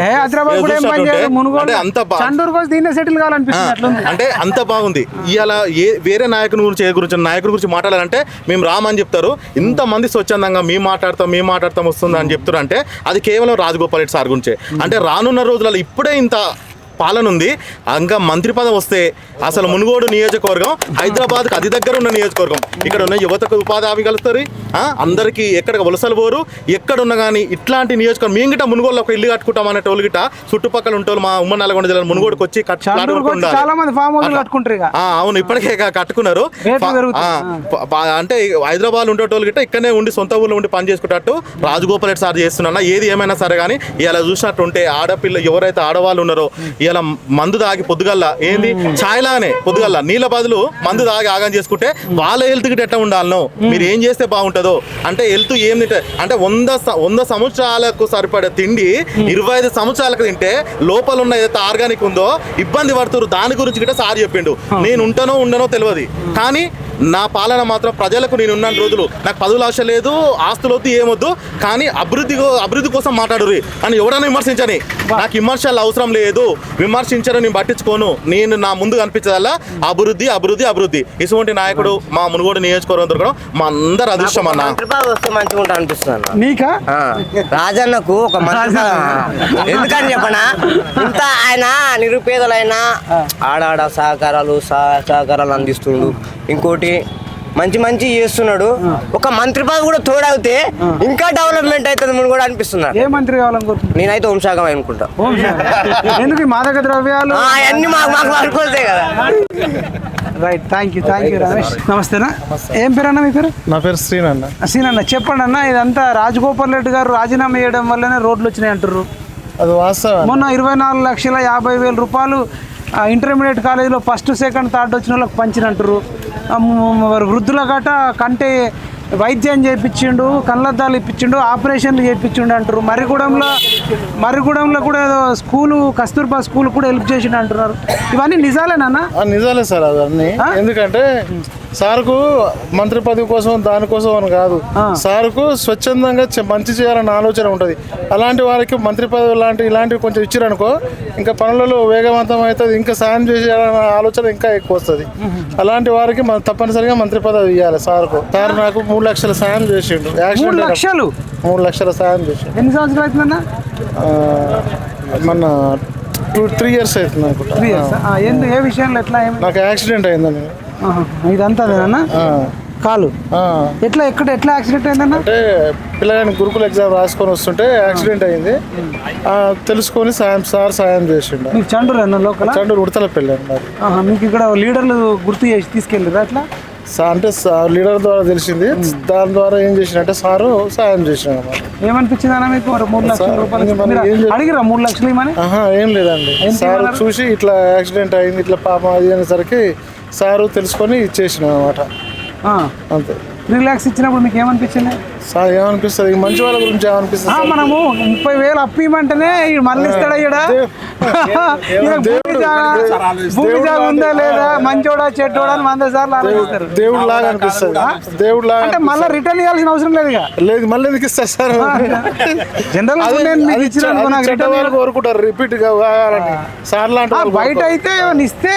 అంటే అంత బాగుంది. ఇవాళ వేరే నాయకుని గురించి మాట్లాడాలంటే మేము రామని చెప్తారు. ఇంతమంది స్వచ్ఛందంగా మేము మాట్లాడతాం వస్తుంది అని చెప్తారు. అంటే అది కేవలం రాజగోపాల్ రెడ్డి సార్ గురించే. అంటే రానున్న రోజులలో ఇప్పుడే ఇంత పాలన ఉంది, ఇంకా మంత్రి పదవి వస్తే అసలు మునుగోడు నియోజకవర్గం హైదరాబాద్కి అతి దగ్గర ఉన్న నియోజకవర్గం. ఇక్కడ ఉన్న యువతకు ఉపాధి హామీ కలుగుతుంది, అందరికీ ఎక్కడ వలసలు పోరు. ఎక్కడున్నా కానీ ఇట్లాంటి నియోజకవర్గం మేము గిట్ట మునుగోడులో ఒక ఇల్లు కట్టుకుంటాం అనే టోళ్ళు గిట్ట చుట్టుపక్కల ఉంటోళ్ళు మా ఉమ్మడి నల్గొండ జిల్లా మునుగోడుకు వచ్చి అవును ఇప్పటికే కట్టుకున్నారు. అంటే హైదరాబాద్ ఉండేటోళ్ళు గిట్ట ఇక్కడనే ఉండి సొంత ఊళ్ళో ఉండి పని చేసుకుంటట్టు రాజగోపాల్ రెడ్డి సార్ చేస్తున్నా. ఏది ఏమైనా సరే కానీ ఇలా చూసినట్టుంటే ఆడపిల్ల ఎవరైతే ఆడవాళ్ళు ఉన్నారో ఇలా మందు తాగి పొద్దుగల్లా ఏంది ఛాయ్లానే పొద్దుగల్లా నీళ్ళ బదులు మందు తాగి ఆగం చేసుకుంటే వాళ్ళ హెల్త్ గిట్ట ఎట్లా ఉండాలనో, మీరు ఏం చేస్తే బాగుంటుందో. అంటే హెల్త్ ఏం తింటే అంటే 100 సంవత్సరాలకు సరిపడే తిండి 25 సంవత్సరాలకు తింటే లోపల ఉన్న ఏదైతే ఆర్గానిక్ ఉందో ఇబ్బంది పడుతున్నారు. దాని గురించి గిట్ట సార్ చెప్పిండు. నేను ఉంటానో ఉండనో తెలియదు, కానీ నా పాలన మాత్రం ప్రజలకు నేను ఉన్న రోజులు నాకు పదవులు ఆశ లేదు, ఆస్తులు వద్దు, ఏమొద్దు, కానీ అభివృద్ధి కోసం మాట్లాడుర్రి అని ఎవరైనా విమర్శించని. నాకు విమర్శలు అవసరం లేదు, విమర్శించడం నేను పట్టించుకోను. నేను నా ముందు కనిపించదల్లా అభివృద్ధి. ఇటువంటి నాయకుడు మా మునుగోడు నియోజకవర్గం దొరకడం మా అందరు అదృష్టం అన్న. మంచిగా అనిపిస్తుంది నీకా? రాజన్నకు ఒక ఎందుకని చెప్పనా, ఇంత ఆయన నిరుపేదలైనా ఆడాడ సహకారాలు అందిస్తుండు. ఇంకోటి మంచి చేస్తున్నాడు. ఒక మంత్రి పదవి కూడా తోడవుతే ఇంకా డెవలప్మెంట్ అవుతుంది మనం కూడా అనిపిస్తున్నా. ఏ మంత్రి కావాలనుకుంటున్నా? నేనైతే హోంశాఖ అనుకుంటా. ఎందుకు మాదక ద్రవ్యాలు అవన్నీ మాకు అనుకోలే కదా. Right, thank you Ramesh. నమస్తేనా, ఏం పేరు అన్న మీ పేరు? నా పేరు శ్రీనన్న. చెప్పండి అన్న, ఇదంతా రాజగోపాల్ రెడ్డి గారు రాజీనామా చేయడం వల్లనే రోడ్లు వచ్చినాయి అంటారు. అది వాస్తవం. మొన్న 24,50,000 రూపాయలు ఇంటర్మీడియట్ కాలేజీలో ఫస్ట్ సెకండ్ థర్డ్ వచ్చిన వాళ్ళకి పంచినంటారు. వృద్ధుల గట కంటే వైద్యం చేయించిండు, కళ్ళద్దాలు ఇప్పించిండు, ఆపరేషన్లు చేయించిండు అంటారు. మర్రిగూడెంలో కూడా ఏదో స్కూలు, కస్తూర్బా స్కూల్ కూడా హెల్ప్ చేసిండు అంటున్నారు. ఇవన్నీ నిజాలేనా? నిజాలే సార్ అవన్నీ. ఎందుకంటే సార్కు మంత్రి పదవి కోసం దానికోసం అని కాదు, సార్కు స్వచ్ఛందంగా మంచి చేయాలన్న ఆలోచన ఉంటుంది. అలాంటి వారికి మంత్రి పదవి ఇలాంటివి కొంచెం ఇచ్చారనుకో ఇంకా పనులలో వేగవంతం అవుతుంది, ఇంకా సాయం చేయాలన్న ఆలోచన ఇంకా ఎక్కువ వస్తుంది. అలాంటి వారికి తప్పనిసరిగా మంత్రి పదవి ఇవ్వాలి సార్కు. సార్ నాకు 3 లక్షల సాయం చేసిండు. 3 లక్షలు 3 లక్షల సాయం చేసిండు. ఎన్ని సంవత్సరాలు అవుతుందన్నా? మన 3 years అవుతుంది అనుకుంటా. 3 years. ఏ విషయంలో ఎట్లా నాకు యాక్సిడెంట్ అయిందని. ఇదంతా అదేనా? కాలు ఎట్లా యాక్సిడెంట్ అయిందన్న? అంటే పిల్లగాని గురుకుల ఎగ్జామ్ రాసుకొని వస్తుంటే యాక్సిడెంట్ అయింది. తెలుసుకొని సాయం చేసిండు. మీకు చండూరు అన్న లోకల్? చండూరు ఉడతల పెళ్ళాను మరి. మీకు ఇక్కడ లీడర్లు గుర్తు చేసి తీసుకెళ్ళారు అట్లా? అంటే లీడర్ ద్వారా తెలిసింది. దాని ద్వారా ఏం చేసినంటే సారు సాయం చేసిన. ఏమనిపించింది అన్న మీకు? 3 లక్షల రూపాయలు అడిగిరా? 3 లక్షలు ఇవ్వమని? ఏం లేదండి. సారు చూసి ఇట్లా యాక్సిడెంట్ అయింది ఇట్లా పాపం అది అనేసరికి సారు తెలుసుకొని ఇచ్చేసిన అనమాట. అంతే. 3 lakhs ఇచ్చినప్పుడు మీకు ఏమనిపించింది? సార్ ఏమనిపిస్తుంది, మంచి వాళ్ళ గురించి ఏమనిపిస్తుంది? మనము 30,000 అప్పు ఇవ్వమంటేనే మళ్ళీ ఇస్తాడా? భూమి జాగా ఉందా లేదా, మంచోడా చెడ్డోడా అని 100 సార్లు ఆలోచిస్తారు. దేవుడు లాగా అనిపిస్తుంది. దేవుడు లాగా అంటే మళ్ళీ రిటర్న్ ఇవ్వాల్సిన అవసరం లేదు. లేదు, మళ్ళీ ఎందుకు ఇస్తారు సార్? జనరల్ కోరుకుంటారు రిపీట్ కావాలని. సార్ లాంటి బయట అయితే ఇస్తే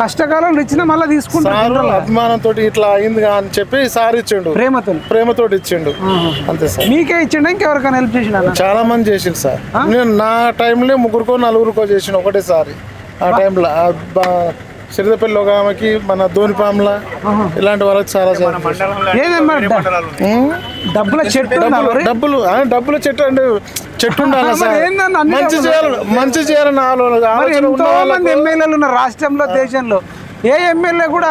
కష్టకాలం ఇచ్చినా మళ్ళీ తీసుకుంటారు. అభిమానంతో ఇట్లా అయింది అని చెప్పి సార్ ఇచ్చిండు, ప్రేమతో ఇచ్చిండు. అంతే సార్. మీకే ఇచ్చిండు ఇంకెవరికైనా హెల్ప్ చేసిన? చాలా మంది చేసిండు సార్. నేను నా టైంలో 3కో 4కో చేసిన ఒకటేసారి. ఆ టైంలో సిరిదపల్లి ఒక ఆమెకి, మన ధోనిపాముల ఇలాంటి వాళ్ళకి చాలా డబ్బుల చెట్టు అంటే చెట్టు ఉండాలి సార్. మంచి చేయాలని ఆలోచన. ఎమ్మెల్యేలు ఉన్నారు రాష్ట్రంలో, దేశంలో. ఏ ఎమ్మెల్యే కూడా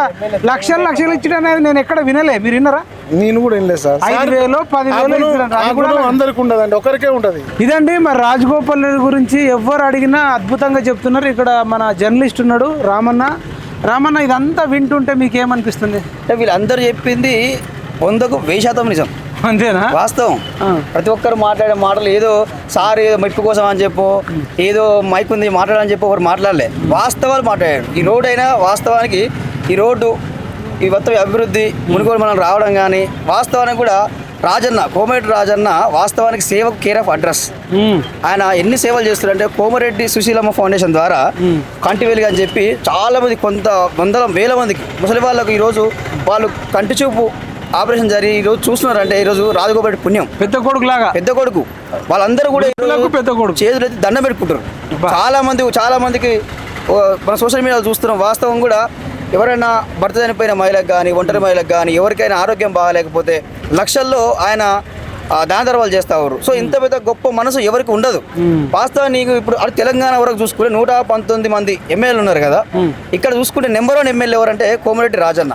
లక్షలు ఇచ్చడం అనేది నేను ఎక్కడ వినలే. మీరు విన్నారా? నేను కూడా వినలేదు సార్. 5,000 10,000 అందరికి ఉండదండి, ఒకరికే ఉంటది. ఇదండి మరి రాజగోపాల్ రెడ్డి గురించి ఎవరు అడిగినా అద్భుతంగా చెప్తున్నారు. ఇక్కడ మన జర్నలిస్ట్ ఉన్నాడు రామన్న, ఇదంతా వింటుంటే మీకు ఏమనిపిస్తుంది? వీళ్ళందరూ చెప్పింది 100కు 1000% నిజం. అంతేనా? వాస్తవం. ప్రతి ఒక్కరు మాట్లాడే మాటలు ఏదో సార్ ఏదో మెప్పు కోసం అని చెప్పు, ఏదో మైక్ ఉంది మాట్లాడని చెప్పి ఒకరు మాట్లాడలే. వాస్తవాలు మాట్లాడాడు. ఈ రోడ్డు అయినా వాస్తవానికి ఈ రోడ్డు ఈ మొత్తం అభివృద్ధి మునుగోడు మనం రావడం కానీ వాస్తవానికి కూడా కోమరెడ్డి రాజన్న వాస్తవానికి సేవకు కేర్ ఆఫ్ అడ్రస్. ఆయన ఎన్ని సేవలు చేస్తున్నారంటే కోమరెడ్డి సుశీలమ్మ ఫౌండేషన్ ద్వారా కంటి వెలుగు అని చెప్పి చాలా మంది వేల మందికి ముసలి వాళ్ళకు ఈరోజు వాళ్ళు కంటి చూపు ఆపరేషన్ జరిగి ఈరోజు చూస్తున్నారంటే ఈరోజు రాజగోపాల్ రెడ్డి పుణ్యం. పెద్ద కొడుకు వాళ్ళందరూ కూడా చేతులు అయితే దండం పెట్టుకుంటారు. చాలా మందికి మన సోషల్ మీడియాలో చూస్తున్నాం. వాస్తవం కూడా ఎవరైనా భర్త చనిపోయిన మహిళకు కానీ, ఒంటరి మహిళకు కానీ, ఎవరికైనా ఆరోగ్యం బాగాలేకపోతే లక్షల్లో ఆయన దాన ధర్మాలు చేస్తారు. సో ఇంత పెద్ద గొప్ప మనసు ఎవరికి ఉండదు. వాస్తవం నీకు ఇప్పుడు తెలంగాణ వరకు చూసుకుంటే 119 మంది ఎమ్మెల్యేలు ఉన్నారు కదా. ఇక్కడ చూసుకుంటే నెంబర్ 1 ఎమ్మెల్యే ఎవరంటే కోమరెడ్డి రాజన్న.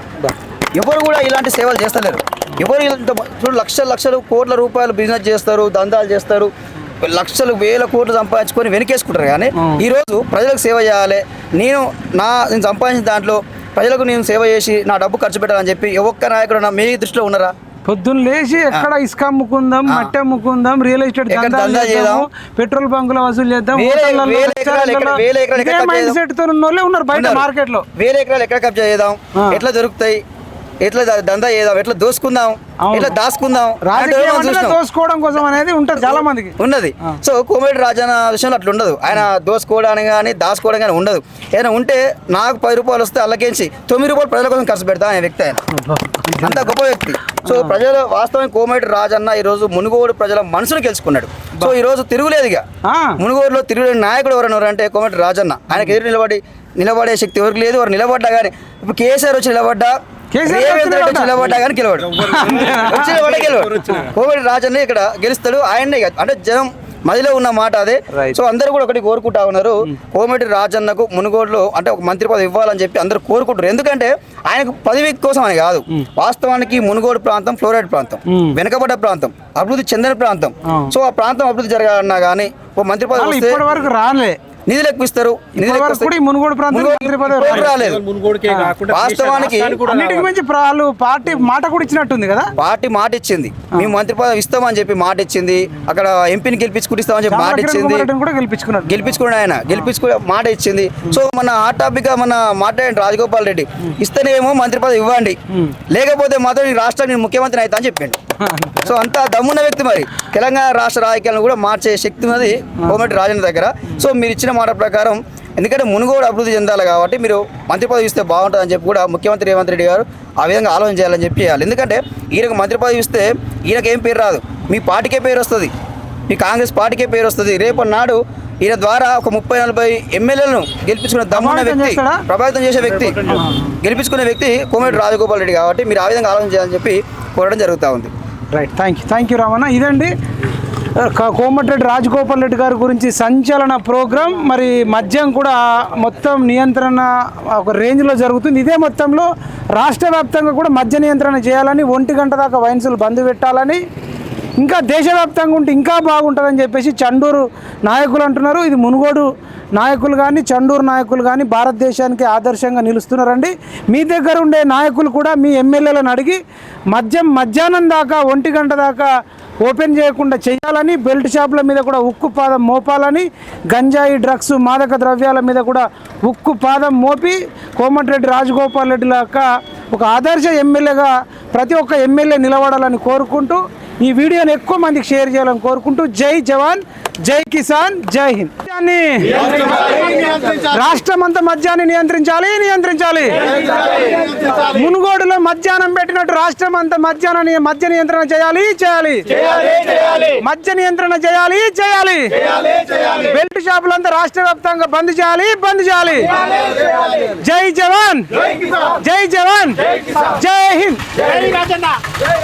ఎవరు కూడా ఇలాంటి సేవలు చేస్తలేరు. ఎవరు లక్షలు కోట్ల రూపాయలు బిజినెస్ చేస్తారు, దందాలు చేస్తారు, లక్షలు వేల కోట్లు సంపాదించుకొని వెనకేసుకుంటారు. కానీ ఈరోజు ప్రజలకు సేవ చేయాలి, నేను సంపాదించిన దాంట్లో ప్రజలకు నేను సేవ చేసి నా డబ్బు ఖర్చు పెట్టాలని చెప్పి ఒక్క నాయకుడు మీ దృష్టిలో ఉన్నారా? పొద్దున్న లేచి ఎక్కడ ఇసుక అమ్ముకుందాం, మట్టి అమ్ముకుందాం, రియల్ ఎస్టేట్ దందా చేద్దాం, పెట్రోల్ బంకుల వసూలు చేద్దాం, మైండ్ సెట్ తో ఉన్న వాళ్ళే ఉన్నారు బయట మార్కెట్ లో. 1000 ఎకరాలు ఎక్కడ కబ్జా చేద్దాం, ఎట్లా దొరుకుతాయి, ఎట్లా దందా చేద్దాం, ఎట్లా దోసుకుందాం, ఎట్లా దాచుకుందాం, దోసుకోవడం కోసం అనేది ఉంటుంది చాలా మందికి ఉన్నది. సో కోమరెడ్డి రాజన్న విషయంలో అట్లా ఉండదు. ఆయన దోసుకోవడానికి కానీ దాచుకోవడం కానీ ఉండదు. ఏదైనా ఉంటే నాకు 10 రూపాయలు వస్తే అల్లకేంచి 9 రూపాయలు ప్రజల కోసం ఖర్చు పెడతా అనే వ్యక్తి ఆయన. అంత గొప్ప వ్యక్తి. సో ప్రజలు వాస్తవానికి కోమరెడ్డి రాజన్న ఈరోజు మునుగోడు ప్రజల మనసును గెలుచుకున్నాడు. సో ఈరోజు తిరుగులేదుగా మునుగోడులో తిరుగులేని నాయకుడు ఎవరైనా అంటే కోమరెడ్డి రాజన్న. ఆయనకు ఎదురు నిలబడే శక్తి ఎవరికి లేదు. వారు నిలబడ్డా కానీ ఇప్పుడు కేసీఆర్ వచ్చి నిలబడ్డా, రేవంత్ రెడ్డి వచ్చి నిలబడ్డా కానీ గెలవాడు. కోమరెడ్డి రాజన్న ఇక్కడ గెలుస్తాడు. ఆయన్నే అంటే జనం మదిలో ఉన్న మాట అదే. సో అందరూ కూడా ఒకటి కోరుకుంటా ఉన్నారు, కోమరెడ్డి రాజన్నకు మునుగోడులో అంటే ఒక మంత్రి పదవి ఇవ్వాలని చెప్పి అందరూ కోరుకుంటారు. ఎందుకంటే ఆయనకు పదవి కోసం అని కాదు. వాస్తవానికి మునుగోడు ప్రాంతం ఫ్లోరైడ్ ప్రాంతం, వెనకబడ్డ ప్రాంతం, అభివృద్ధి చెందిన ప్రాంతం. సో ఆ ప్రాంతం అభివృద్ధి జరగాలన్నా కానీ ఓ మంత్రి పదవి ఇప్పటి వరకు నిధులు ఎక్కువిస్తారు. నిధులు కూడా ఈ మునుగోడు ప్రాంతం మంత్రి పదవి రాలేదు. వాస్తవానికి అన్నిటికి మించి వాళ్ళు పార్టీ మాట కూడా ఇచ్చినట్టుంది కదా. పార్టీ మాట ఇచ్చింది, మేము మంత్రి పదవి ఇస్తామని చెప్పి మాట ఇచ్చింది. అక్కడ ఎంపీని గెలిపించుకుంటామని చెప్పి మాట ఇచ్చింది. కూడా గెలిపించుకున్నాడు ఆయన, గెలిపించుకునే మాట ఇచ్చింది. సో మన హాట్ టాపిక్ గా మన మాట్లాడండి రాజగోపాల్ రెడ్డి, ఇస్తేనేమో మంత్రి పదవి ఇవ్వండి, లేకపోతే మాత్రం ఈ రాష్ట్రానికి ముఖ్యమంత్రి అవుతా అని చెప్పిండు. సో అంత దమ్మున్న వ్యక్తి మరి తెలంగాణ రాష్ట్ర రాజకీయాలను కూడా మార్చే శక్తి ఉన్నది కోమటి రాజేంద్ర దగ్గర. సో మీరు ఇచ్చిన మాట ప్రకారం, ఎందుకంటే మునుగోడు అభివృద్ధి చెందాలి కాబట్టి మీరు మంత్రి పదవి ఇస్తే బాగుంటుందని చెప్పి కూడా ముఖ్యమంత్రి రేవంత్ రెడ్డి గారు ఆ విధంగా ఆలోచన చేయాలని చెప్పి చేయాలి. ఎందుకంటే ఈయనకు మంత్రి పదవి ఇస్తే ఈయనకి ఏం పేరు రాదు, మీ పార్టీకే పేరు వస్తుంది, మీ కాంగ్రెస్ పార్టీకే పేరు వస్తుంది. రేపు నాడు ఈయన ద్వారా ఒక 30-40 ఎమ్మెల్యేలను గెలిపించుకునే దమ్మున్న వ్యక్తి, ప్రభావితం చేసే వ్యక్తి, గెలిపించుకునే వ్యక్తి కోమటి రాజగోపాల్ రెడ్డి కాబట్టి మీరు ఆ విధంగా ఆలోచన చేయాలని చెప్పి కోరడం జరుగుతూ ఉంది. Right, thank you Ramanna. ఇదండి కోమటిరెడ్డి రాజగోపాల్ రెడ్డి గారి గురించి సంచలన ప్రోగ్రాం. మరి మద్యం కూడా మొత్తం నియంత్రణ ఒక రేంజ్లో జరుగుతుంది. ఇదే మొత్తంలో రాష్ట్ర వ్యాప్తంగా కూడా మద్య నియంత్రణ చేయాలని, 1 గంట దాకా వైన్సులు బంద్ పెట్టాలని, ఇంకా దేశవ్యాప్తంగా ఉంటే ఇంకా బాగుంటుందని చెప్పేసి చండూరు నాయకులు అంటున్నారు. ఇది మునుగోడు నాయకులు కానీ చండూరు నాయకులు కానీ భారతదేశానికి ఆదర్శంగా నిలుస్తున్నారండి. మీ దగ్గర ఉండే నాయకులు కూడా మీ ఎమ్మెల్యేలను అడిగి మధ్యాహ్నం దాకా 1 గంట దాకా ఓపెన్ చేయకుండా చేయాలని, బెల్ట్ షాపుల మీద కూడా ఉక్కు పాదం మోపాలని, గంజాయి డ్రగ్స్ మాదక ద్రవ్యాల మీద కూడా ఉక్కు పాదం మోపి కోమటిరెడ్డి రాజగోపాల్ రెడ్డి లాగా ఒక ఆదర్శ ఎమ్మెల్యేగా ప్రతి ఒక్క ఎమ్మెల్యే నిలబడాలని కోరుకుంటూ ఈ వీడియోని ఎక్కువ మందికి షేర్ చేయాలని కోరుకుంటూ జై జవాన్, జై కిసాన్, జై హింద్. రాష్ట్రం అంతా మద్యాన్ని నియంత్రించాలి. మునుగోడులో మధ్యాహ్నం పెట్టినట్టు రాష్ట్రం అంతా మద్య నియంత్రణ చేయాలి. మద్య నియంత్రణ చేయాలి. బెల్ట్ షాపులంతా రాష్ట్ర వ్యాప్తంగా బంద్ చేయాలి. జై జవాన్, జై హింద్.